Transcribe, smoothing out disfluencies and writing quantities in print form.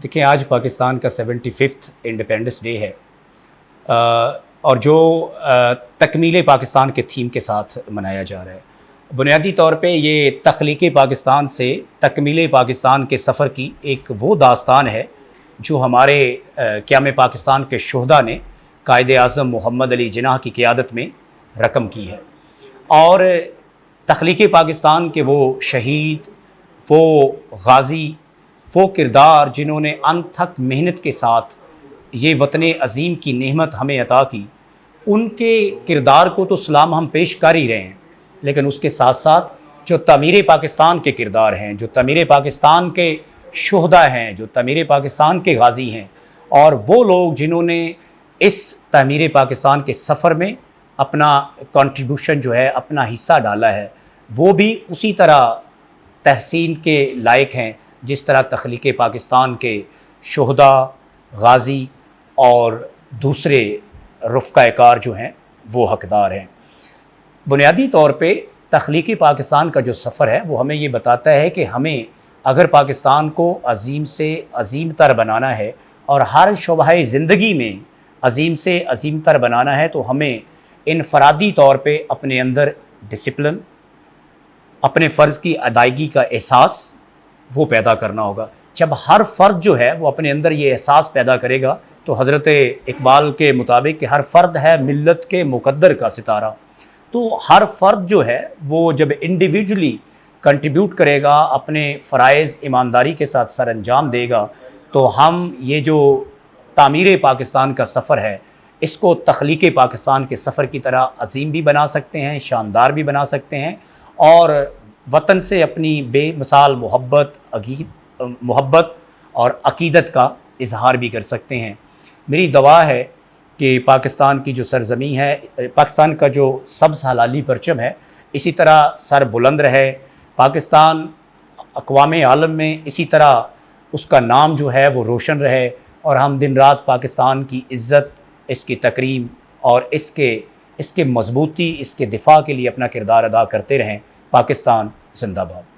دیکھیں آج پاکستان کا 75واں انڈیپینڈنس ڈے ہے اور جو تکمیل پاکستان کے تھیم کے ساتھ منایا جا رہا ہے۔ بنیادی طور پہ یہ تخلیق پاکستان سے تکمیل پاکستان کے سفر کی ایک وہ داستان ہے جو ہمارے قیام پاکستان کے شہداء نے قائد اعظم محمد علی جناح کی قیادت میں رقم کی ہے، اور تخلیق پاکستان کے وہ شہید، وہ غازی، وہ کردار جنہوں نے انتھک محنت کے ساتھ یہ وطن عظیم کی نعمت ہمیں عطا کی، ان کے کردار کو تو سلام ہم پیش کر ہی رہے ہیں، لیکن اس کے ساتھ ساتھ جو تعمیر پاکستان کے کردار ہیں، جو تعمیر پاکستان کے شہداء ہیں، جو تعمیر پاکستان کے غازی ہیں، اور وہ لوگ جنہوں نے اس تعمیر پاکستان کے سفر میں اپنا کنٹریبیوشن جو ہے، اپنا حصہ ڈالا ہے، وہ بھی اسی طرح تحسین کے لائق ہیں جس طرح تخلیق پاکستان کے شہداء، غازی اور دوسرے رفقۂ کار جو ہیں وہ حقدار ہیں۔ بنیادی طور پہ تخلیق پاکستان کا جو سفر ہے وہ ہمیں یہ بتاتا ہے کہ ہمیں اگر پاکستان کو عظیم سے عظیم تر بنانا ہے اور ہر شعبہ زندگی میں عظیم سے عظیم تر بنانا ہے، تو ہمیں انفرادی طور پہ اپنے اندر ڈسپلن، اپنے فرض کی ادائیگی کا احساس وہ پیدا کرنا ہوگا۔ جب ہر فرد جو ہے وہ اپنے اندر یہ احساس پیدا کرے گا تو حضرت اقبال کے مطابق کہ ہر فرد ہے ملت کے مقدر کا ستارہ، تو ہر فرد جو ہے وہ جب انڈیویجولی کنٹریبیوٹ کرے گا، اپنے فرائض ایمانداری کے ساتھ سر انجام دے گا، تو ہم یہ جو تعمیر پاکستان کا سفر ہے اس کو تخلیق پاکستان کے سفر کی طرح عظیم بھی بنا سکتے ہیں، شاندار بھی بنا سکتے ہیں، اور وطن سے اپنی بے مثال محبت اور عقیدت کا اظہار بھی کر سکتے ہیں۔ میری دعا ہے کہ پاکستان کی جو سرزمین ہے، پاکستان کا جو سبز حلالی پرچم ہے، اسی طرح سر بلند رہے، پاکستان اقوام عالم میں اسی طرح اس کا نام جو ہے وہ روشن رہے، اور ہم دن رات پاکستان کی عزت، اس کی تکریم اور اس کے مضبوطی، اس کے دفاع کے لیے اپنا کردار ادا کرتے رہیں۔ پاکستان زندہ باد۔